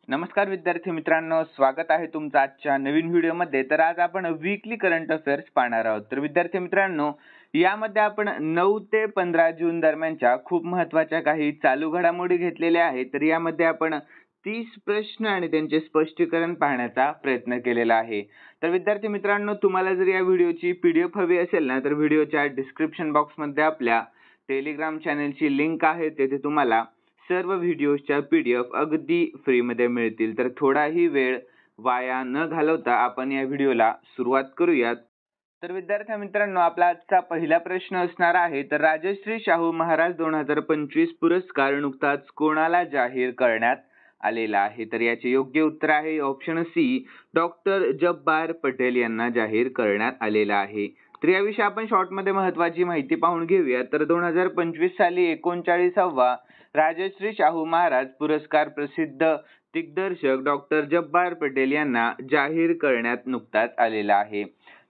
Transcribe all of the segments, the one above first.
नमस्कार विद्यार्थी मित्रांनो, स्वागत आहे तुमचं आजच्या नवीन व्हिडिओमध्ये। तर आज आपण वीकली करंट अफेअर्स पाहणार आहोत। तर विद्यार्थी मित्रांनो, यामध्ये आपण 9 ते 15 जून दरम्यानच्या खूप महत्त्वाच्या काही चालू घडामोडी घेतलेल्या आहेत। तर यामध्ये आपण 30 प्रश्न आणि त्यांचे स्पष्टीकरण पाहण्याचा प्रयत्न केलेला आहे। तर विद्यार्थी मित्रांनो, तुम्हाला जर या व्हिडिओची PDF हवी असेल ना, तर व्हिडिओच्या डिस्क्रिप्शन बॉक्समध्ये आपल्या टेलिग्राम चॅनलची लिंक आहे, तेथे तुम्हाला सर्व व्हिडिओच्या PDF अगदी फ्रीमध्ये मिळतील। तर थोडाही वेळ वाया न घालवता आपण या व्हिडिओला सुरुवात करूयात। तर विद्यार्थी मित्रांनो, आपला आजचा पहिला प्रश्न असणार आहे, तर राजश्री शाहू महाराज 2025 पुरस्कार नुकताच कोणाला जाहीर करण्यात आलेला आहे? तर याचे योग्य उत्तर आहे option C, doctor Jabbar Patel यांना जाहीर करण्यात आलेला आहे। तर याविषयी आपण शॉर्टमध्ये महत्त्वाची माहिती पाहून घेऊया। तर 2025 साली 39वा राजश्री शाहू महाराज पुरस्कार प्रसिद्ध दिग्दर्शक डॉक्टर जब्बार पटेल यांना जाहीर करण्यात नुकताच आलेला आहे।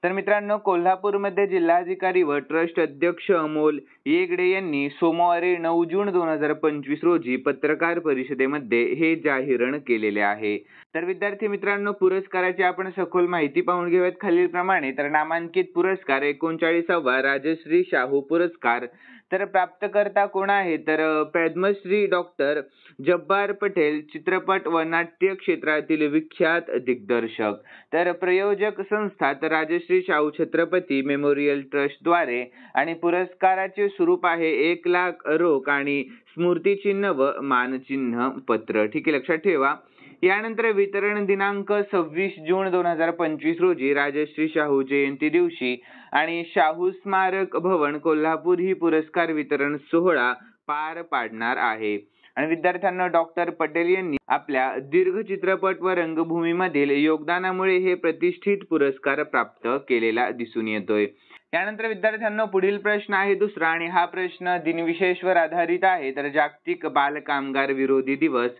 तर मित्रांनो, कोल्हापूरमध्ये जिल्हाधिकारी व ट्रस्ट अध्यक्ष अमोल येगडे यांनी सोमवारी 9 जून 2025 रोजी पत्रकार परिषदेमध्ये हे जाहीरण केलेले आहे। तर विद्यार्थी मित्रांनो, पुरस्काराची आपण सखोल माहिती पाहून घेऊयात खालीलप्रमाणे। तर नामांकित पुरस्कार 39वा राजश्री शाहू पुरस्कार। तर प्राप्तकर्ता कोण आहे? तर पद्मश्री डॉक्टर जब्बार पटेल, चित्रपट व नाट्य क्षेत्रातील विख्यात दिग्दर्शक। तर प्रयोजक संस्था तर राजश्री शाहू छत्रपती मेमोरियल ट्रस्ट द्वारे, आणि पुरस्काराचे स्वरूप आहे 1 लाख रोख आणि स्मृतिचिन्ह व मानचिन्ह पत्र। ठीक आहे, लक्षात ठेवा। यानंतर वितरण दिनांक 26 जून 2025 रोजी राजश्री शाहू जयंती दिवशी आणि शाहू स्मारक भवन कोल्हापूर ही पुरस्कार वितरण सोहळा पार पाडणार आहे। आणि विद्यार्थ्यांना डॉक्टर पटेल यांनी आपल्या दीर्घ चित्रपट व रंगभूमीमधील योगदानामुळे हे प्रतिष्ठित पुरस्कार प्राप्त केलेला दिसून येतोय। यानंतर विद्यार्थ्यांना पुढील प्रश्न आहे दुसरा, आणि हा प्रश्न दिनविशेषवर आधारित आहे। तर जागतिक बाल कामगार विरोधी दिवस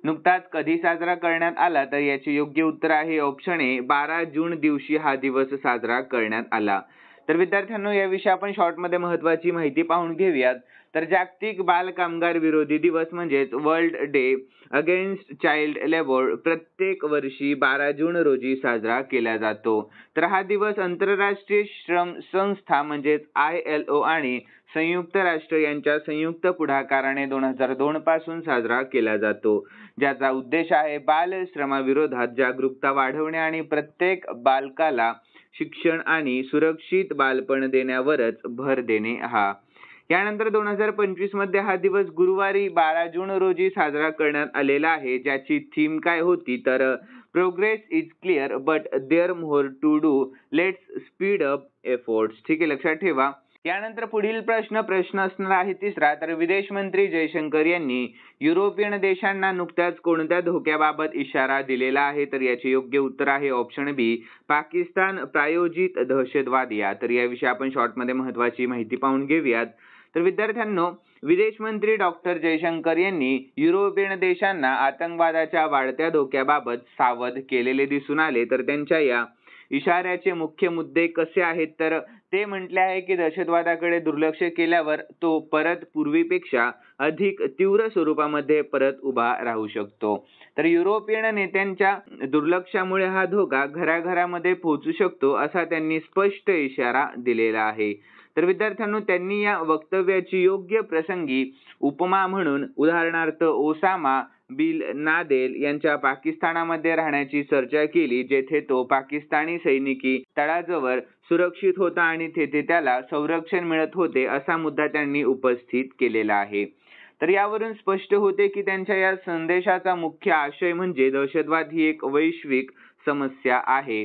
नुकताच कधी साजरा करण्यात आला? तर याचे योग्य उत्तर आहे ऑप्शन ए, 12 जून दिवशी हा दिवस साजरा करण्यात आला। तर विद्यार्थ्यांनो, याविषयी आपण शॉर्टमध्ये महत्त्वाची माहिती पाहून घेऊयात। तर जागतिक बाल कामगार विरोधी दिवस म्हणजेच world day against child labour प्रत्येक वर्षी 12 जून रोजी साजरा केला जातो। तर हा दिवस आंतरराष्ट्रीय श्रम संस्था म्हणजेच ILO आणि संयुक्त राष्ट्र यांच्या संयुक्त पुढाकाराने 2002 पासून साजरा केला जातो, ज्याचा उद्देश आहे बाल श्रमाविरोधात जागरूकता वाढवणे आणि प्रत्येक बालकाला शिक्षण आणि सुरक्षित बालपण देण्यावरच भर देणे हा। यानंतर 2025 मध्ये हा दिवस गुरुवारी 12 जून रोजी साजरा करण्यात आलेला आहे, ज्याची थीम काय होती? तर progress is clear but there more to do, let's speed up efforts. ठीक आहे, लक्षात ठेवा। यानंतर पुढील प्रश्न असणार आहे तिसरा। तर विदेश मंत्री जयशंकर यांनी युरोपियन देशांना नुकत्याच कोणत्या धोक्याबाबत इशारा दिलेला आहे? तर याचे योग्य उत्तर आहे ऑप्शन बी, पाकिस्तान प्रायोजित दहशतवाद या। तर याविषयी आपण शॉर्टमध्ये महत्त्वाची माहिती पाहून घेऊयात। तर विद्यार्थ्यांनो, विदेश मंत्री डॉक्टर जयशंकर यांनी युरोपियन देशांना आतंकवादाच्या वाढत्या धोक्याबाबत सावध केलेले दिसून आले। तर त्यांच्या या इशाऱ्याचे मुख्य मुद्दे कसे आहेत? तर ते म्हटले आहे की दहशतवादाकडे दुर्लक्ष केल्यावर तो परत पूर्वीपेक्षा अधिक तीव्र स्वरूपामध्ये परत उभा राहू शकतो। तर युरोपियन नेत्यांच्या दुर्लक्षामुळे हा धोका घराघरामध्ये पोहोचू शकतो, असा त्यांनी स्पष्ट इशारा दिलेला आहे। तर विद्यार्थ्यांनो, त्यांनी या वक्तव्याची योग्य प्रसंगी उपमा म्हणून उदाहरणार्थ ओसामा बिन लादेन यांच्या पाकिस्तानामध्ये राहण्याची चर्चा केली, जेथे तो पाकिस्तानी सैनिकी तळाजवळ सुरक्षित होता आणि तेथे त्याला संरक्षण मिळत होते, असा मुद्दा त्यांनी उपस्थित केलेला आहे। तर यावरून स्पष्ट होते की त्यांच्या या संदेशाचा मुख्य आशय म्हणजे दहशतवाद ही एक वैश्विक समस्या आहे।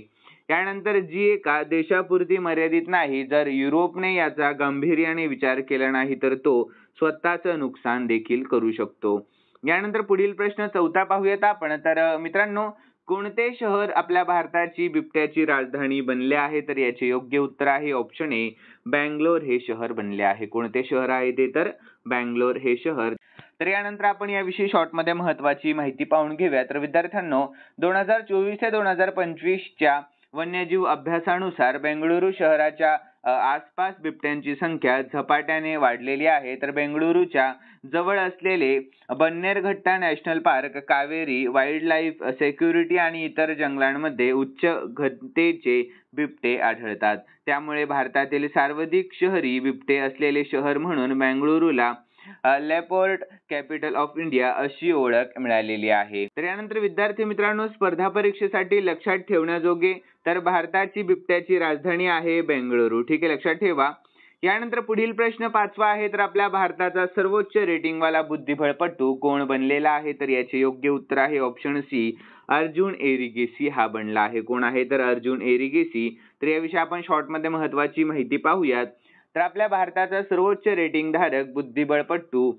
यानंतर जी एका देशापुरती मर्यादित नाही, जर युरोपने याचा गांभीर्याने विचार केला नाही तर तो स्वतःचं नुकसान देखील करू शकतो। यानंतर पुढील प्रश्न चौथा पाहूयात आपण। तर मित्रांनो, कोणते शहर आपल्या भारताची बिबट्याची राजधानी बनले आहे? तर याचे योग्य उत्तर आहे ऑप्शन ए, बंगलोर हे शहर बनले आहे। कोणते शहर आहे ते? तर बंगलोर हे शहर। तर यानंतर आपण याविषयी शॉर्टमध्ये महत्त्वाची माहिती पाहून घेऊया। तर विद्यार्थ्यांनो, 2024 ते 2025 च्या वन्यजीव अभ्यासानुसार बेंगळुरू शहराच्या आसपास बिबट्यांची संख्या झपाट्याने वाढलेली आहे. तर बेंगळुरूच्या जवळ असलेले Bannerghatta national park, Kaveri wild life security आणि इतर जंगलांमध्ये उच्च घनतेचे बिबटे आढळतात. त्यामुळे भारतातील सर्वाधिक शहरी बिबटे असलेले शहर म्हणून बेंगळुरूला लेपर्ड कॅपिटल ऑफ इंडिया अशी ओळख मिळालेली आहे. तर यानंतर विद्यार्थी मित्रांनो, स्पर्धा परीक्षेसाठी लक्षात ठेवण्याजोगे तर भारताची बिबट्याची राजधानी आहे बेंगळुरू. ठीक आहे, लक्षात ठेवा. यानंतर पुढील प्रश्न 5वा आहे. तर आपल्या भारताचा सर्वोच्च रेटिंगवाला बुद्धिबळपटू कोण बनलेला आहे? तर याचे योग्य उत्तर आहे ऑप्शन सी, अर्जुन एरिगेसी हा बनला आहे. कोण आहे? तर अर्जुन एरिगेसी. तर याविषयी आपण शॉर्टमध्ये महत्त्वाची माहिती पाहूयात. तर आपल्या भारताचा सर्वोच्च रेटिंग धारक बुद्धिबळपटू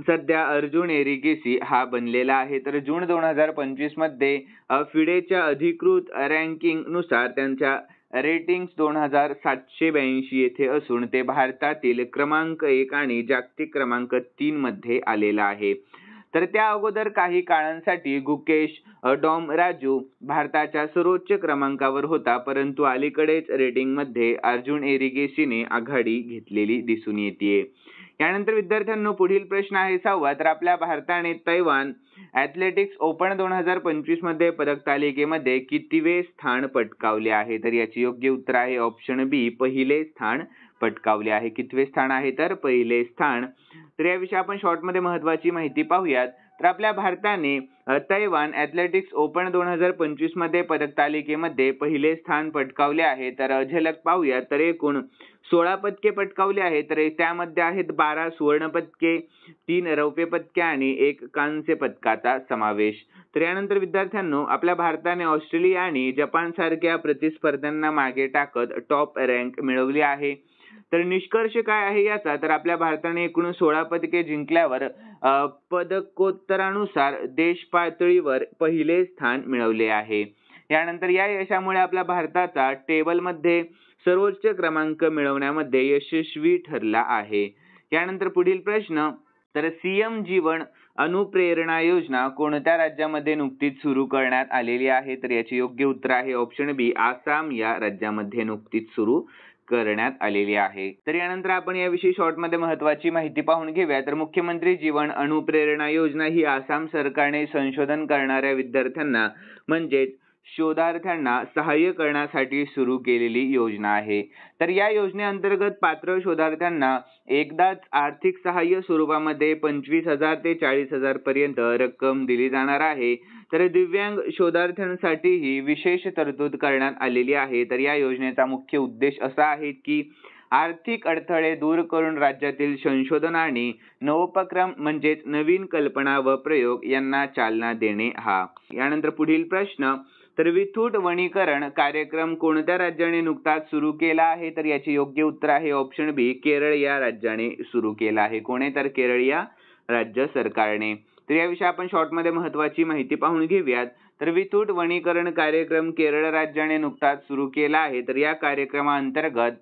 सध्या अर्जुन एरिगेसी हा बनलेला आहे. तर जून 2025 मध्ये फिडेच्या अधिकृत रँकिंग नुसार त्यांच्या रेटिंग्स 2782 येथे असून ते भारतातील क्रमांक 1 आणि जागतिक क्रमांक 3 मध्ये आलेला आहे. तर त्या अगोदर काही काळांसाठी गुकेश डॉमराजू भारताच्या सर्वोच्च क्रमांकावर होता, परंतु अलीकडेच रेटिंगमध्ये अर्जुन एरिगेसीने आघाडी घेतलेली दिसून येते. यानंतर विद्यार्थ्यांनो, पुढील प्रश्न आहे 6वा. तर आपल्या भारताने तैवान ॲथलेटिक्स ओपन 2025 मध्ये पदक तालिकेमध्ये कितवे स्थान पटकावले आहे? तर याचे योग्य उत्तर आहे ऑप्शन बी, पहिले स्थान पटकावले आहे. कितवे स्थान आहे? तर पहिले स्थान. तर याविषयी आपण शॉर्टमध्ये महत्त्वाची माहिती पाहूयात. तर आपल्या भारताने तैवान ॲथलेटिक्स ओपन 2025 मध्ये पदक तालिकेमध्ये पहिले स्थान पटकावले आहे. तर झलक पाहूया. तर एकूण 16 पदके पटकावली आहे. तर त्यामध्ये आहेत 12 सुवर्ण पदके, 3 रौप्य पदके आणि 1 कांस्य पदकाचा समावेश. तर यानंतर विद्यार्थ्यांनो, आपल्या भारताने ऑस्ट्रेलिया आणि जपान सारख्या प्रतिस्पर्ध्यांना मागे टाकत टॉप रँक मिळवली आहे. तर निष्कर्ष काय आहे याचा? तर आपल्या भारताने एकूण 16 पदके जिंकल्यावर पदकोत्तरानुसार देश पातळीवर पहिले स्थान मिळवले आहे. यानंतर या यशामुळे आपल्या भारताचा टेबलमध्ये सर्वोच्च क्रमांक मिळवण्यामध्ये यशस्वी ठरला आहे. यानंतर पुढील प्रश्न. तर सीएम जीवन अनुप्रेरणा योजना कोणत्या राज्यामध्ये नुकतीच सुरू करण्यात आलेली आहे? तर याचे योग्य उत्तर आहे ऑप्शन बी, आसाम या राज्यामध्ये नुकतीच सुरू करण्यात आलेली आहे. तर यानंतर आपण याविषयी शॉर्टमध्ये महत्त्वाची माहिती पाहून घेऊया. तर मुख्यमंत्री जीवन अनुप्रेरणा योजना ही आसाम सरकारने संशोधन करणाऱ्या विद्यार्थ्यांना म्हणजेच शोधार्थ्यांना सहाय्य करण्यासाठी सुरू केलेली योजना आहे. तर या योजनेअंतर्गत पात्र शोधार्थ्यांना एकदाच आर्थिक सहाय्य स्वरूपामध्ये 25,000 ते 40,000 पर्यंत रक्कम दिली जाणार आहे. तर दिव्यांग शोधार्थ्यांसाठीही विशेष तरतूद करण्यात आलेली आहे. तर या योजनेचा मुख्य उद्देश असा आहे की आर्थिक अडथळे दूर करून राज्यातील संशोधन आणि नवोपक्रम म्हणजेच नवीन कल्पना व प्रयोग यांना चालना देणे हा. यानंतर पुढील प्रश्न. तर विथूट वनीकरण कार्यक्रम कोणत्या राज्याने नुकताच सुरू केला आहे? तर याचे योग्य उत्तर आहे ऑप्शन बी, केरळ या राज्याने सुरू केला आहे. कोणे? तर केरळ या राज्य सरकारने. तर याविषयी आपण शॉर्टमध्ये महत्त्वाची माहिती पाहून घेऊयात. तर विथूट वनीकरण कार्यक्रम केरळ राज्याने नुकताच सुरू केला आहे. तर या कार्यक्रमाअंतर्गत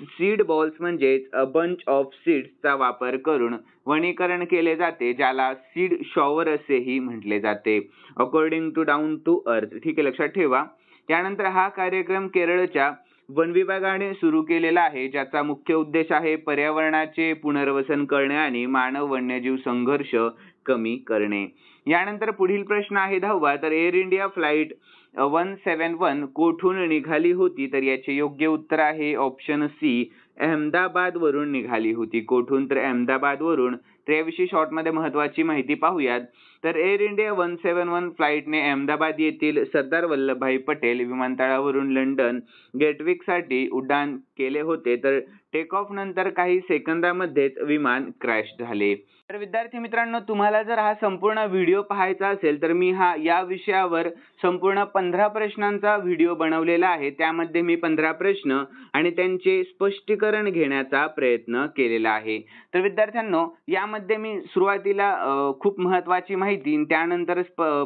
सीड बॉल्स म्हणजेच बंच ऑफ सीड्सचा वापर करून वनीकरण केले जाते, ज्याला सीड शॉवर असेही म्हटले जाते, according to down to earth. ठीक आहे, लक्षात ठेवा. त्यानंतर हा कार्यक्रम केरळच्या वन विभागाने सुरू केलेला आहे, ज्याचा मुख्य उद्देश आहे पर्यावरणाचे पुनर्वसन करणे आणि मानव वन्यजीव संघर्ष कमी करणे. यानंतर पुढील प्रश्न आहे 10वा. तर एअर इंडिया फ्लाईट 171 कोठून निघाली होती? तर याचे योग्य उत्तर आहे ऑप्शन सी, अहमदाबाद वरून निघाली होती. कोठून? तर अहमदाबाद वरून. तर याविषयी शॉर्टमध्ये महत्त्वाची माहिती पाहूयात. तर एअर इंडिया 171 फ्लाईटने अहमदाबाद येथील सरदार वल्लभभाई पटेल विमानतळावरून लंडन गेटविकसाठी उड्डाण केले होते. तर टेक ऑफ नंतर काही सेकंदामध्येच विमान क्रॅश झाले. तर विद्यार्थी मित्रांनो, तुम्हाला जर हा संपूर्ण व्हिडिओ पाहायचा असेल तर मी या विषयावर संपूर्ण 15 प्रश्नांचा व्हिडिओ बनवलेला आहे. त्यामध्ये मी 15 प्रश्न आणि त्यांचे स्पष्टीकरण घेण्याचा प्रयत्न केलेला आहे. तर विद्यार्थ्यांनो, यामध्ये मी सुरुवातीला खूप महत्त्वाची माहिती त्यानंतर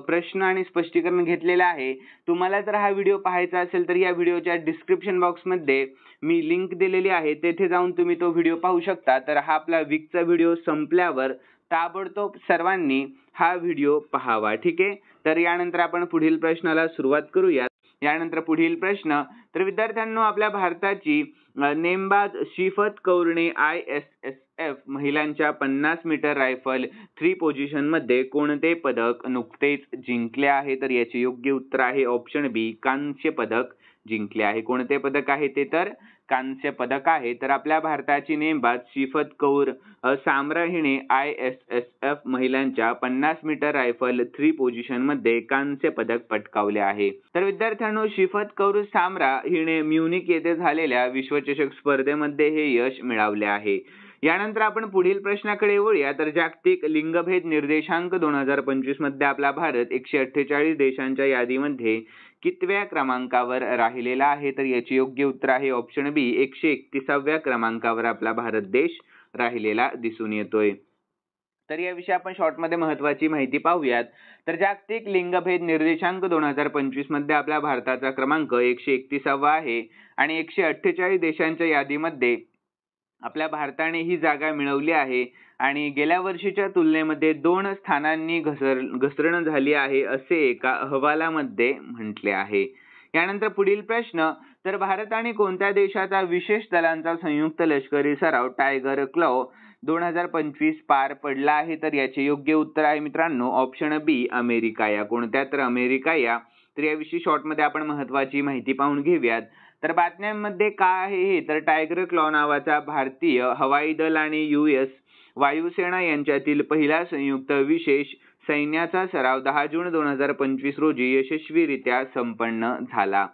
प्रश्न आणि स्पष्टीकरण घेतलेले आहे. तुम्हाला जर हा व्हिडिओ पाहायचा असेल तर या व्हिडिओच्या डिस्क्रिप्शन बॉक्समध्ये मी लिंक दिलेली आहे, तेथे जाऊन तुम्ही तो व्हिडिओ पाहू शकता. तर हा आपला वीकचा व्हिडिओ संपल्यावर ताबडतोब सर्वांनी हा व्हिडिओ पाहावा. ठीक आहे. तर यानंतर आपण पुढील प्रश्नाला सुरुवात करूया. यानंतर पुढील प्रश्न, तर विद्यार्थ्यांनो आपल्या भारताची नेमबाज शिफत कौरने ISSF महिलांच्या 50 मीटर रायफल 3 पोझिशन मध्ये कोणते पदक नुकतेच जिंकले आहे? तर याचे योग्य उत्तर आहे ऑप्शन बी, कांस्य पदक जिंकले आहे. कोणते पदक आहे ते? तर कांस्य पदक आहे. तर आपल्या भारताची नेमबाज शिफत कौर सामरा हिने ISSF महिलांच्या 50 मीटर रायफल 3 पोझिशन मध्ये कांस्य पदक पटकावले आहे. तर विद्यार्थ्यांनो शिफत कौर सामरा हिने म्युनिक येथे झालेल्या विश्वचषक स्पर्धेमध्ये हे यश मिळवले आहे. यानंतर आपण पुढील प्रश्नाकडे वळूया. तर जागतिक लिंगभेद निर्देशांक 2025 मध्ये आपला भारत 148 देशांच्या यादीमध्ये कितव्या क्रमांकावर राहिलेला आहे? तर याचे योग्य उत्तर आहे ऑप्शन बी, 131व्या क्रमांकावर आपला भारत देश राहिलेला दिसून येतोय. तर याविषयी आपण शॉर्टमध्ये महत्त्वाची माहिती पाहूयात. तर जागतिक लिंगभेद निर्देशांक 2025 मध्ये आपल्या भारताचा क्रमांक 131वा आहे आणि 148 देशांच्या यादीमध्ये आपल्या भारताने ही जागा मिळवली आहे आणि गेल्या वर्षीच्या तुलनेमध्ये 2 स्थानांनी घसरण झाली आहे असे एका अहवालामध्ये म्हटले आहे. यानंतर पुढील प्रश्न, तर भारताने कोणत्या देशाचा विशेष दलांचा संयुक्त लष्करी सराव टायगर क्लॉ 2025 पार पडला आहे? तर याचे योग्य उत्तर आहे मित्रांनो ऑप्शन बी, अमेरिका या. कोणत्या? तर अमेरिका या. तर याविषयी शॉर्टमध्ये आपण महत्त्वाची माहिती पाहून घेऊयात. तर बातम्यांमध्ये काय आहे हे, तर टायगर क्लॉ नावाचा भारतीय हवाई दल आणि US वायुसेना यांच्यातील पहिला संयुक्त विशेष सैन्याचा सराव 10 जून 2025 रोजी यशस्वीरित्या संपन्न झाला.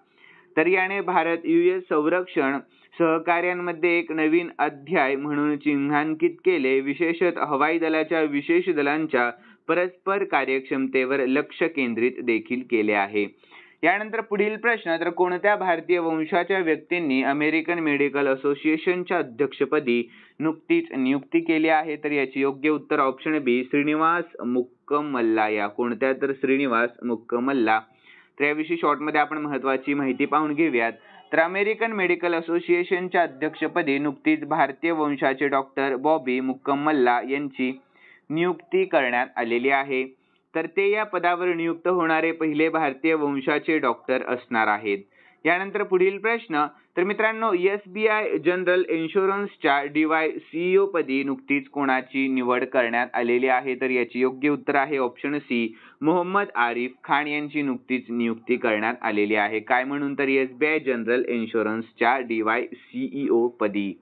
तर याने भारत US संरक्षण सहकार्यांमध्ये एक नवीन अध्याय म्हणून चिन्हांकित केले. विशेषतः हवाई दलाच्या विशेष दलांच्या परस्पर कार्यक्षमतेवर लक्ष केंद्रित देखील केले आहे. यानंतर पुढील प्रश्न, तर कोणत्या भारतीय वंशाच्या व्यक्तींनी अमेरिकन मेडिकल असोसिएशनच्या अध्यक्षपदी नुकतीच नियुक्ती केली आहे? तर याचे योग्य उत्तर ऑप्शन बी, श्रीनिवास मुक्कमल्ला या. कोणत्या? तर श्रीनिवास मुक्कमल्ला. तर याविषयी शॉर्टमध्ये आपण महत्त्वाची माहिती पाहून घेऊयात. तर अमेरिकन मेडिकल असोसिएशनच्या अध्यक्षपदी नुकतीच भारतीय वंशाचे डॉक्टर बॉबी मुक्कमल्ला यांची नियुक्ती करण्यात आलेली आहे. तर ते या पदावर नियुक्त होणारे पहिले भारतीय वंशाचे डॉक्टर असणार आहेत. यानंतर पुढील प्रश्न, तर मित्रांनो SBI जनरल इन्शुरन्सच्या DY CEO पदी नुकतीच कोणाची निवड करण्यात आलेली आहे? तर याचे योग्य उत्तर आहे ऑप्शन सी, मोहम्मद आरिफ खान यांची नुकतीच नियुक्ती करण्यात आलेली आहे. काय म्हणून? तर SBI जनरल इन्शुरन्सच्या DY CEO पदी.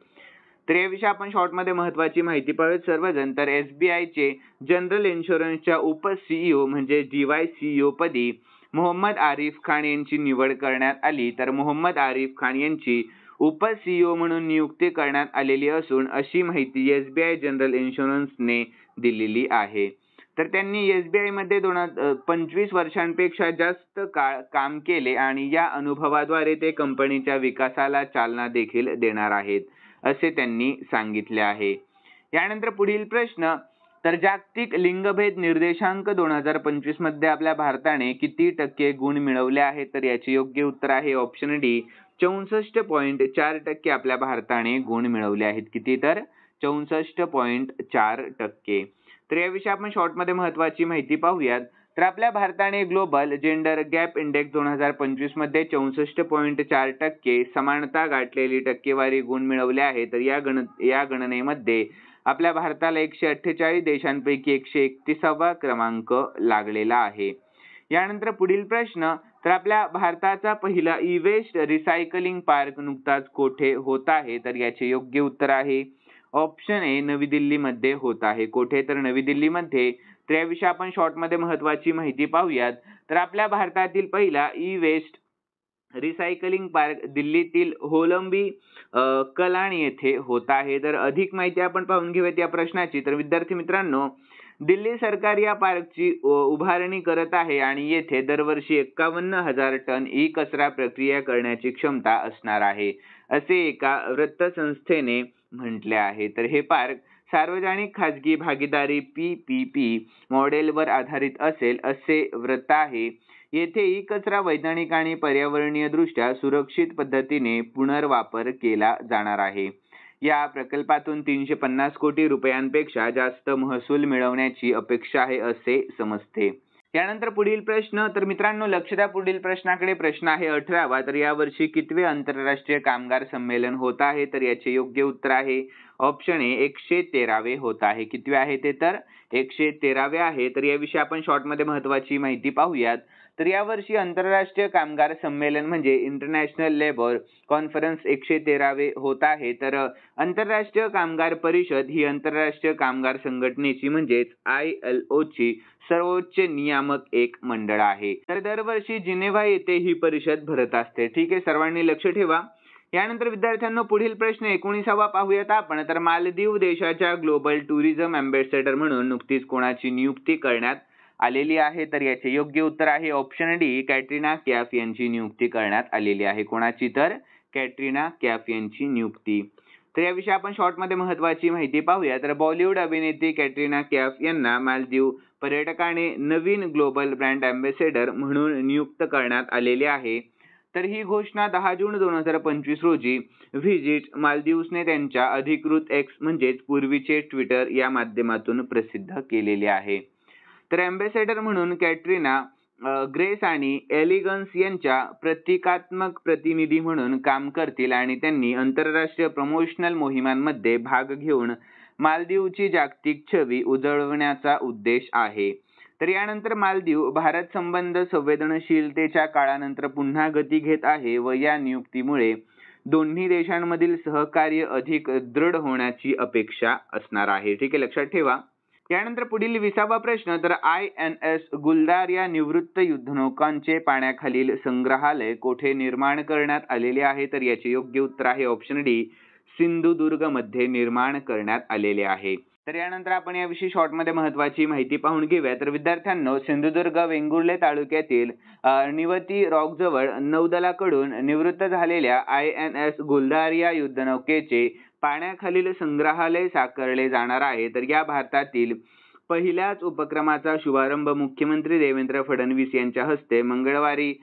तर याविषयी आपण शॉर्टमध्ये महत्त्वाची माहिती पाहूयात सर्वजण. तर SBI चे जनरल इन्शुरन्सच्या उप CEO म्हणजे DY CEO पदी मोहम्मद आरिफ खान यांची निवड करण्यात आली. तर मोहम्मद आरिफ खान यांची उप CEO म्हणून नियुक्ती करण्यात आलेली असून अशी माहिती SBI जनरल इन्शुरन्सने दिलेली आहे. तर त्यांनी SBI मध्ये 25 वर्षांपेक्षा जास्त काळ काम केले आणि या अनुभवाद्वारे ते कंपनीच्या विकासाला चालना देखील देणार आहेत असे त्यांनी सांगितले आहे. यानंतर पुढील प्रश्न, तर जागतिक लिंगभेद निर्देशांक 2025 मध्ये आपल्या भारताने किती टक्के गुण मिळवले आहेत? तर याचे योग्य उत्तर आहे ऑप्शन डी, 64.4% आपल्या भारताने गुण मिळवले आहेत. किती? तर 64.4%. तर याविषयी आपण शॉर्टमध्ये महत्त्वाची माहिती पाहूयात. तर आपल्या भारताने ग्लोबल जेंडर गॅप इंडेक्स 2025 मध्ये 64.4% समानता गाठलेली टक्केवारी गुण मिळवले आहे. तर या गणनेमध्ये आपल्या भारताला 148 देशांपैकी 131वा क्रमांक लागलेला आहे. यानंतर पुढील प्रश्न, तर आपल्या भारताचा पहिला ई-वेस्ट रिसायकलिंग पार्क नुकताच कोठे होत आहे? तर याचे योग्य उत्तर आहे ऑप्शन ए, नवी दिल्लीमध्ये होत आहे. कोठे? तर नवी दिल्लीमध्ये. तर याविषयी आपण शॉर्टमध्ये महत्त्वाची माहिती पाहूयात. तर आपल्या भारतातील पहिला ई-वेस्ट रिसायकलिंग पार्क दिल्लीतील होलंबी कलाण येथे होत आहे. तर अधिक माहिती आपण पाहून घेऊयात या प्रश्नाची. तर विद्यार्थी मित्रांनो, दिल्ली सरकार या पार्कची उभारणी करत आहे आणि येथे दरवर्षी 51,000 टन ई कचरा प्रक्रिया करण्याची क्षमता असणार आहे असे एका वृत्तसंस्थेने म्हटले आहे. तर हे पार्क सार्वजनिक खाजगी भागीदारी PPP मॉडेलवर आधारित असेल असे वृत्त आहे. येथे ई कचरा वैज्ञानिक आणि पर्यावरणीय दृष्ट्या सुरक्षित पद्धतीने पुनर्वापर केला जाणार आहे. या प्रकल्पातून 350 कोटी रुपयांपेक्षा जास्त महसूल मिळवण्याची अपेक्षा आहे असे समजते. यानंतर पुढील प्रश्न, तर मित्रांनो लक्ष द्या पुढील प्रश्नाकडे. प्रश्न आहे 18वा. तर यावर्षी कितवे आंतरराष्ट्रीय कामगार संमेलन होत आहे? तर याचे योग्य उत्तर आहे ऑप्शन ए 113वे होत आहे. कितवे आहे ते? तर 113वे आहे. तर याविषयी आपण शॉर्टमध्ये महत्वाची माहिती पाहूयात. तर यावर्षी आंतरराष्ट्रीय कामगार संमेलन म्हणजे इंटरनॅशनल लेबर कॉन्फरन्स 113वे होत आहे. तर आंतरराष्ट्रीय कामगार परिषद ही आंतरराष्ट्रीय कामगार संघटनेची म्हणजेच ILO ची सर्वोच्च नियामक एक मंडळ आहे. तर दरवर्षी जिनेव्हा येथे ही परिषद भरत असते. ठीक आहे, सर्वांनी लक्ष ठेवा. यानंतर विद्यार्थ्यांनो पुढील प्रश्न 19वा पाहूयात आपण. तर मालदीव देशाच्या ग्लोबल टुरिझम अँबॅसेडर म्हणून नुकतीच कोणाची नियुक्ती करण्यात आलेली आहे? तर याचे योग्य उत्तर आहे ऑप्शन डी कॅटरीना कैफ यांची नियुक्ती करण्यात आलेली आहे. कोणाची? तर कॅटरीना कैफ यांची नियुक्ती. तर याविषयी आपण शॉर्टमध्ये महत्वाची माहिती पाहूया. तर बॉलिवूड अभिनेत्री कॅटरीना कैफ यांना मालदीव पर्यटकाने नवीन ग्लोबल ब्रँड अँबॅसेडर म्हणून नियुक्त करण्यात आलेले आहे. तर ही घोषणा 10 जून 2025 रोजी व्हिजिट मालदीव्सने त्यांच्या अधिकृत एक्स म्हणजेच पूर्वीचे ट्विटर या माध्यमातून प्रसिद्ध केलेले आहे. तर अँबॅसेडर म्हणून कॅटरीना ग्रेस आणि एलिगन्स यांच्या प्रतिकात्मक प्रतिनिधी म्हणून काम करतील आणि त्यांनी आंतरराष्ट्रीय प्रमोशनल मोहिमांमध्ये भाग घेऊन मालदीवची जागतिक छवी उजळवण्याचा उद्देश आहे. तर यानंतर मालदीव भारत संबंध संवेदनशीलतेच्या काळानंतर पुन्हा गती घेत आहे व या नियुक्तीमुळे दोन्ही देशांमधील सहकार्य अधिक दृढ होण्याची अपेक्षा असणार आहे. ठीक आहे, लक्षात ठेवा. यानंतर पुढील 20वा प्रश्न. तर INS गुलदार या निवृत्त युद्धनौकांचे पाण्याखालील संग्रहालय कोठे निर्माण करण्यात आलेले आहे? तर याचे योग्य उत्तर आहे ऑप्शन डी सिंधुदुर्ग मध्ये निर्माण करण्यात आलेले आहे. तर यानंतर आपण याविषयी शॉर्टमध्ये महत्वाची माहिती पाहून घेऊया. तर विद्यार्थ्यांनो सिंधुदुर्ग वेंगुर्ले तालुक्यातील निवती रॉक जवळ नौदलाकडून निवृत्त झालेल्या INS गुलदार या युद्धनौकेचे पाण्याखालील संग्रहालय साकारले जाणार आहे. तर या भारतातील पहिल्याच उपक्रमाचा शुभारंभ मुख्यमंत्री देवेंद्र फडणवीस यांच्या हस्ते मंगळवारी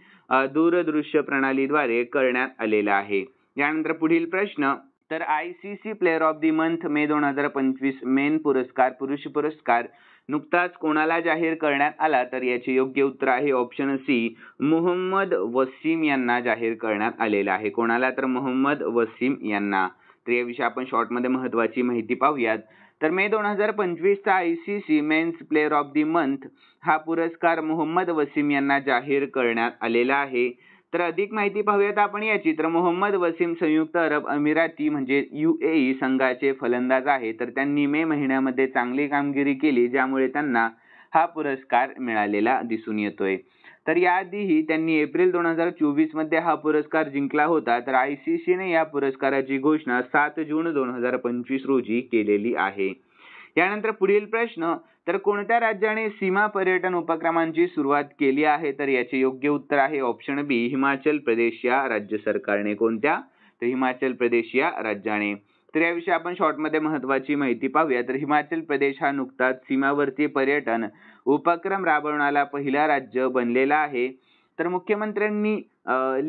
दूरदृश्य प्रणालीद्वारे करण्यात आलेला आहे. यानंतर पुढील प्रश्न. तर ICC player of the month may 2025 main पुरस्कार पुरुष पुरस्कार नुकताच कोणाला जाहीर करण्यात आला? तर याचे योग्य उत्तर आहे ऑप्शन सी मोहम्मद वसीम यांना जाहीर करण्यात आलेला आहे. कोणाला? तर मोहम्मद वसीम यांना. तर याविषयी आपण शॉर्टमध्ये महत्वाची माहिती पाहूयात. तर मे 2025 चा ICC men's player of the month हा पुरस्कार मोहम्मद वसीम यांना जाहीर करण्यात आलेला आहे. तर अधिक माहिती पाहूयात आपण याची. तर मोहम्मद वसीम संयुक्त अरब अमिराती म्हणजे UAE संघाचे फलंदाज आहे. तर त्यांनी मे महिन्यामध्ये चांगली कामगिरी केली ज्यामुळे त्यांना हा पुरस्कार मिळालेला दिसून येतोय. तर याआधीही त्यांनी एप्रिल 2024 मध्ये हा पुरस्कार जिंकला होता. तर ICC ने या पुरस्काराची घोषणा 7 जून 2025 रोजी केलेली आहे. यानंतर पुढील प्रश्न. तर कोणत्या राज्याने सीमा पर्यटन उपक्रमांची सुरुवात केली आहे? तर याचे योग्य उत्तर आहे ऑप्शन बी हिमाचल प्रदेश या राज्य सरकारने. कोणत्या? तर हिमाचल प्रदेश या राज्याने. तर याविषयी आपण शॉर्टमध्ये महत्वाची माहिती पाहूया. तर हिमाचल प्रदेश हा नुकताच सीमावर्ती पर्यटन उपक्रम राबवणारा पहिला राज्य बनलेला आहे. तर मुख्यमंत्र्यांनी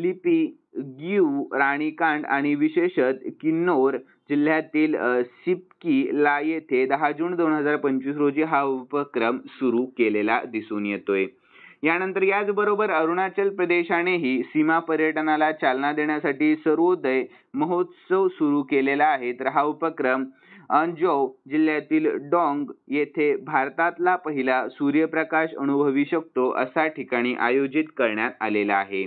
लिपी, गीव, राणीकांड आणि विशेषतः किन्नौर जिल्ह्यातील सिपकी येथे 10 जून 2025 रोजी हा उपक्रम सुरू केलेला दिसून येतोय. यानंतर याचबरोबर अरुणाचल प्रदेशानेही सीमा पर्यटनाला चालना देण्यासाठी सर्वोदय महोत्सव सुरू केलेला आहे. तर हा उपक्रम अंजौ जिल्ह्यातील डोंग येथे भारतातला पहिला सूर्यप्रकाश अनुभवी शकतो अशा ठिकाणी आयोजित करण्यात आलेला आहे.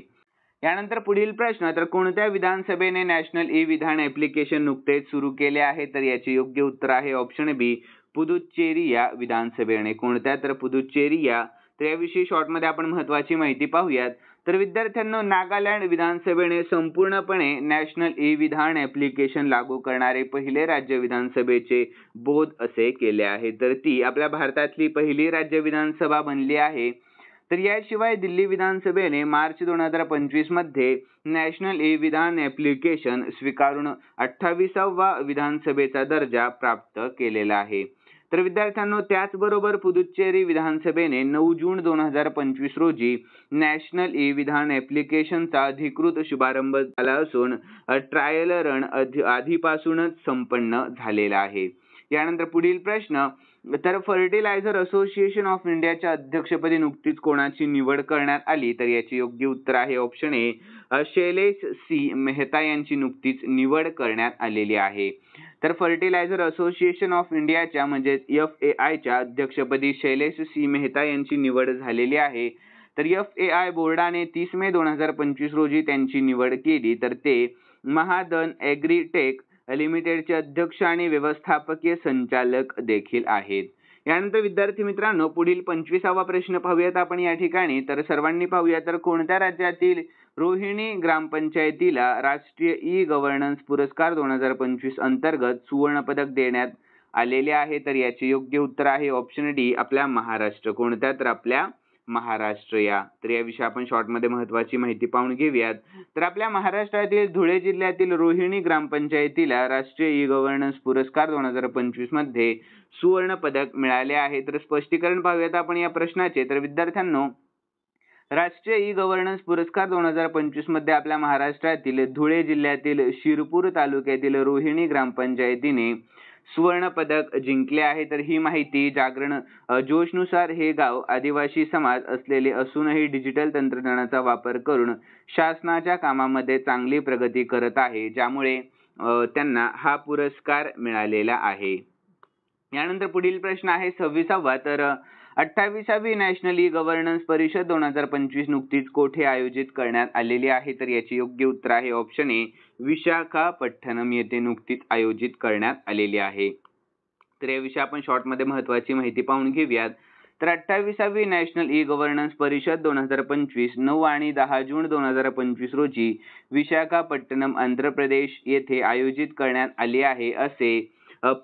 यानंतर पुढील प्रश्न. तर कोणत्या विधानसभेने नॅशनल ई-विधान ऍप्लिकेशन नुकतेच सुरू केले आहे? तर याचे योग्य उत्तर आहे ऑप्शन बी पुदुच्चेरी या विधानसभेने. कोणत्या? तर पुदुच्चेरी या. तर याविषयी शॉर्टमध्ये आपण महत्वाची माहिती पाहूयात. तर विद्यार्थ्यांनो नागालँड विधानसभेने संपूर्णपणे नॅशनल ई-विधान ऍप्लिकेशन लागू करणारे पहिले राज्य विधानसभेचे बोध असे केले आहे. तर ती आपल्या भारतातली पहिली राज्य विधानसभा बनली आहे. तर याशिवाय दिल्ली विधानसभेने मार्च 2025 मध्ये नॅशनल ई-विधान ऍप्लिकेशन स्वीकारून 28वा विधानसभेचा दर्जा प्राप्त केलेला आहे. तर विद्यार्थ्यांनो त्याचबरोबर पुदुच्चेरी विधानसभेने 9 जून 2025 रोजी नॅशनल ई-विधान ऍप्लिकेशनचा अधिकृत शुभारंभ झाला असून ट्रायल रन आधीपासूनच संपन्न झालेला आहे. यानंतर पुढील प्रश्न. तर फर्टिलायझर असोसिएशन ऑफ इंडियाच्या अध्यक्षपदी नुकतीच कोणाची निवड करण्यात आली, तर याचे योग्य उत्तर आहे option A, Shailesh C Mehta यांची नुकतीच निवड करण्यात आलेली आहे. तर फर्टिलायझर असोसिएशन ऑफ इंडियाच्या म्हणजे FAI च्या अध्यक्षपदी शैलेश सी मेहता यांची निवड झालेली आहे. तर FAI बोर्डाने 30 मे 2025 रोजी त्यांची निवड केली. तर ते महाधन ॲग्रीटेक लिमिटेडचे अध्यक्ष आणि व्यवस्थापकीय संचालक देखील आहेत. यानंतर विद्यार्थी मित्रांनो, पुढील 25वा प्रश्न पाहूयात आपण या ठिकाणी. तर सर्वांनी पाहूया, तर कोणत्या राज्यातील रोहिणी ग्रामपंचायतीला राष्ट्रीय ई-गव्हर्नन्स पुरस्कार 2025 अंतर्गत सुवर्ण पदक देण्यात आलेले आहे, तर याचे योग्य उत्तर आहे ऑप्शन डी, आपल्या महाराष्ट्र. कोणत्या, तर आपल्या महाराष्ट्र. तर याविषयी आपण शॉर्टमध्ये महत्त्वाची माहिती पाहून घेऊयात. तर आपल्या महाराष्ट्रातील धुळे जिल्ह्यातील रोहिणी ग्रामपंचायतीला राष्ट्रीय ई-गव्हर्नन्स पुरस्कार 2025 मध्ये सुवर्ण पदक मिळाले आहे. तर स्पष्टीकरण पाहूयात आपण या प्रश्नाचे. तर विद्यार्थ्यांनो, राष्ट्रीय ई-गव्हर्नन्स पुरस्कार 2025 मध्ये आपल्या महाराष्ट्रातील धुळे जिल्ह्यातील शिरपूर तालुक्यातील रोहिणी ग्रामपंचायतीने सुवर्ण पदक जिंकले आहे. तर ही माहिती जागरण जोशनुसार हे गाव आदिवासी समाज असलेले असूनही डिजिटल तंत्रज्ञानाचा वापर करून शासनाच्या कामामध्ये चांगली प्रगती करत आहे, ज्यामुळे त्यांना हा पुरस्कार मिळालेला आहे. यानंतर पुढील प्रश्न आहे 26वा. तर 28वी नॅशनल ई-गव्हर्नन्स परिषद 2025 नुकतीच कोठे आयोजित करण्यात आलेली आहे, तर याचे योग्य उत्तर आहे ऑप्शन ए, विशाखापट्टणम येथे नुकतीच आयोजित करण्यात आलेली आहे. तर याविषयी आपण शॉर्टमध्ये महत्त्वाची माहिती पाहून घेऊयात. तर 28वी नॅशनल ई-गव्हर्नन्स परिषद 2025 9 आणि 10 जून 2025 रोजी विशाखापट्टणम आंध्र प्रदेश येथे आयोजित करण्यात आली आहे, असे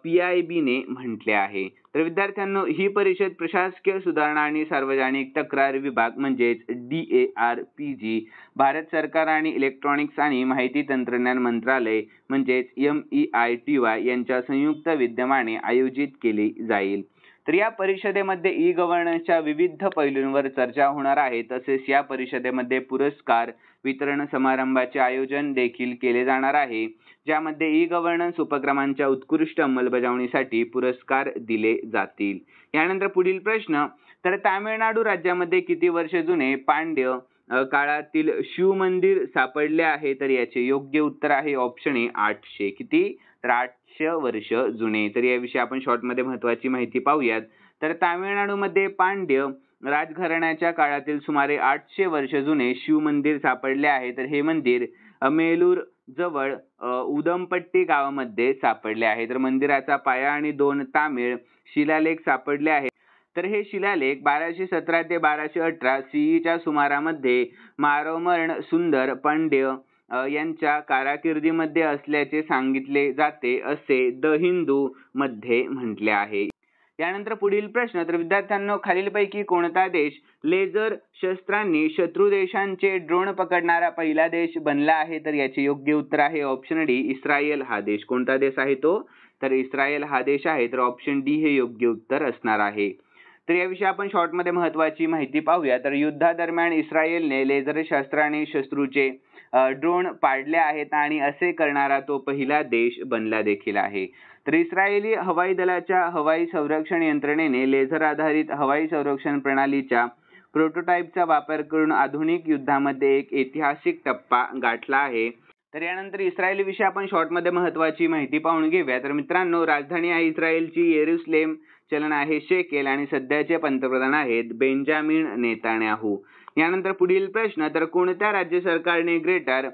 PIB ने म्हटले आहे. तर विद्यार्थ्यांनो, ही परिषद प्रशासकीय सुधारणा आणि सार्वजनिक तक्रार विभाग म्हणजेच DARPG, भारत सरकार आणि इलेक्ट्रॉनिक्स आणि माहिती तंत्रज्ञान मंत्रालय म्हणजेच MEITY यांच्या संयुक्त विद्यमाने आयोजित केली जाईल. तर या परिषदेमध्ये ई-गव्हर्नन्सच्या विविध पैलूंवर चर्चा होणार आहे. तसेच या परिषदेमध्ये पुरस्कार वितरण समारंभाचे आयोजन देखील केले जाणार आहे, ज्यामध्ये ई-गव्हर्नन्स उपक्रमांच्या उत्कृष्ट अंमलबजावणीसाठी पुरस्कार दिले जातील. यानंतर पुढील प्रश्न. तर तामिळनाडू राज्यामध्ये किती वर्ष जुने पांड्य काळातील शिव मंदिर सापडले आहे, तर याचे योग्य उत्तर आहे ऑप्शन ए, 800. किती, तर 800 वर्ष जुने. तर याविषयी आपण शॉर्टमध्ये महत्त्वाची माहिती पाहूयात. तर तामिळनाडूमध्ये पांड्य राजघराण्याच्या काळातील सुमारे 800 वर्ष जुने शिव मंदिर सापडले आहे. तर हे मंदिर मेलूर जवळ उदमपट्टी गावामध्ये सापडले आहे. तर मंदिराचा पाया आणि 2 तामिळ शिलालेख सापडले आहेत. तर हे शिलालेख 1217 ते 1218 CEच्या सुमारामध्ये मारमर्ण सुंदर पांड्य यांच्या कारकिर्दीमध्ये असल्याचे सांगितले जाते, असे द हिंदू मध्ये म्हटले आहे. यानंतर पुढील प्रश्न. तर विद्यार्थ्यांनो, खालीलपैकी कोणता देश लेझर शस्त्रांनी शत्रू देशांचे ड्रोन पकडणारा पहिला देश बनला आहे, तर याचे योग्य उत्तर आहे ऑप्शन डी, इस्रायल हा देश. कोणता देश आहे तो, तर इस्रायल हा देश आहे. तर ऑप्शन डी हे योग्य उत्तर असणार आहे. तर याविषयी आपण शॉर्टमध्ये महत्त्वाची माहिती पाहूया. तर युद्धादरम्यान इस्रायलने लेझर शस्त्राने शत्रूचे ड्रोन पाडले आहेत आणि असे करणारा तो पहिला देश बनला देखील आहे. तर इस्रायली हवाई दलाच्या हवाई संरक्षण यंत्रणेने लेझर आधारित हवाई संरक्षण प्रणालीच्या प्रोटोटाइपचा वापर करून आधुनिक युद्धामध्ये एक ऐतिहासिक टप्पा गाठला आहे. तर यानंतर इस्रायली विषयी आपण शॉर्टमध्ये महत्त्वाची माहिती पाहून घेऊया. तर मित्रांनो, राजधानी आहे इस्रायलची येरुशलेम, चलन आहे शेकेल आणि सध्याचे पंतप्रधान आहेत बेंजामिन नेतान्याहू. यानंतर पुढील प्रश्न. तर कोणत्या राज्य सरकारने ग्रेटर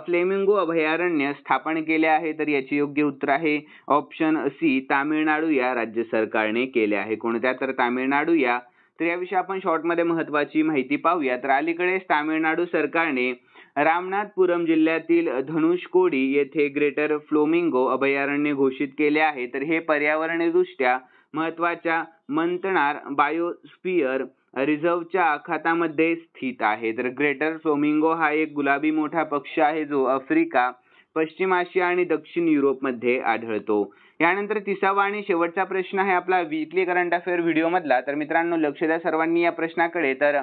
फ्लेमिंगो अभयारण्य स्थापन केले आहे, तर याचे योग्य उत्तर आहे ऑप्शन सी, तामिळनाडू या राज्य सरकारने केले आहे. कोणत्या, तर तामिळनाडू या. तर याविषयी आपण शॉर्टमध्ये महत्त्वाची माहिती पाहूया. तर अलीकडेच तामिळनाडू सरकारने रामनाथपुरम जिल्ह्यातील धनुषकोडी येथे ग्रेटर फ्लेमिंगो अभयारण्य घोषित केले आहे. तर हे पर्यावरणीयदृष्ट्या महत्त्वाच्या मंतनार बायोस्फियर रिझर्वच्या आखातामध्ये स्थित आहे. तर ग्रेटर फ्लेमिंगो हा एक गुलाबी मोठा पक्षी आहे, जो आफ्रिका, पश्चिम आशिया आणि दक्षिण युरोपमध्ये आढळतो. यानंतर 30वा आणि शेवटचा प्रश्न आहे आपला वीकली करंट अफेअर व्हिडिओ मधला. तर मित्रांनो, लक्ष द्या सर्वांनी या प्रश्नाकडे. तर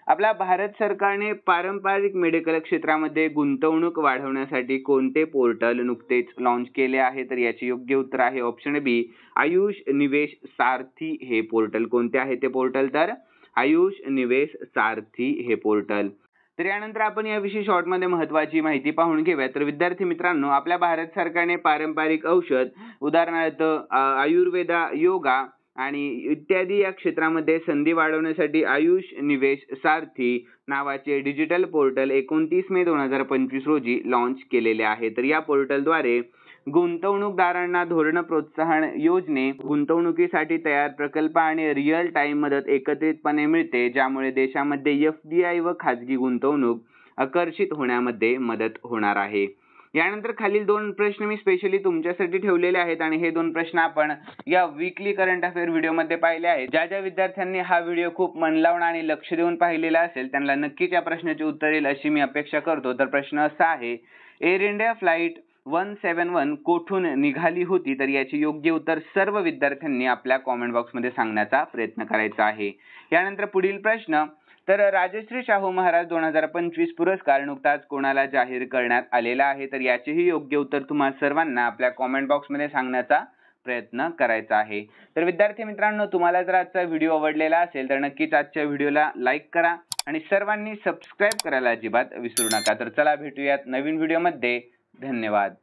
आपल्या भारत सरकारने पारंपरिक मेडिकल क्षेत्रामध्ये गुंतवणूक वाढवण्यासाठी कोणते पोर्टल नुकतेच लॉन्च केले आहे? तर याचे योग्य उत्तर आहे ऑप्शन बी, आयुष निवेश सारथी हे पोर्टल. कोणते आहे ते पोर्टल? तर आयुष निवेश सारथी हे पोर्टल. तर यानंतर आपण याविषयी शॉर्टमध्ये महत्त्वाची माहिती पाहून घेऊया. तर विद्यार्थी मित्रांनो, आपल्या भारत सरकारने पारंपरिक औषध, उदाहरणार्थ आयुर्वेदा, योगा आणि इत्यादी या क्षेत्रामध्ये संधी वाढवण्यासाठी आयुष निवेश सारथी नावाचे डिजिटल पोर्टल 29 मे 2025 रोजी लॉन्च केलेले आहे. तर या पोर्टलद्वारे गुंतवणूकदारांना धोरण प्रोत्साहन योजने, गुंतवणुकीसाठी तयार प्रकल्प आणि रिअल टाइम मदत एकत्रितपणे मिळते, ज्यामुळे देशामध्ये FDI व खाजगी गुंतवणूक आकर्षित होण्यामध्ये मदत होणार आहे. यानंतर खालील 2 प्रश्न मी स्पेशली तुमच्यासाठी ठेवलेले आहेत आणि हे 2 प्रश्न आपण या वीकली करंट अफेअर व्हिडिओमध्ये पाहिले आहेत. ज्या विद्यार्थ्यांनी हा व्हिडिओ खूप मन लावून आणि लक्ष देऊन पाहिलेला असेल त्यांना नक्कीच या प्रश्नाचे उत्तर येईल अशी मी अपेक्षा करतो. तर प्रश्न असा आहे, एअर इंडिया फ्लाईट 171 कोठून निघाली होती? तर याचे योग्य उत्तर सर्व विद्यार्थ्यांनी आपल्या कॉमेंट बॉक्समध्ये सांगण्याचा प्रयत्न करायचा आहे. यानंतर पुढील प्रश्न, तर राजश्री शाहू महाराज 2025 पुरस्कार नुकताच कोणाला जाहीर करण्यात आलेला आहे? तर याचेही योग्य उत्तर तुम्हा सर्वांना आपल्या कॉमेंट बॉक्समध्ये सांगण्याचा प्रयत्न करायचा आहे. तर विद्यार्थी मित्रांनो, तुम्हाला जर आजचा व्हिडिओ आवडलेला असेल तर नक्कीच आजच्या व्हिडिओला लाईक करा आणि सर्वांनी सबस्क्राईब करायला अजिबात विसरू नका. तर चला भेटूयात नवीन व्हिडिओमध्ये. धन्यवाद.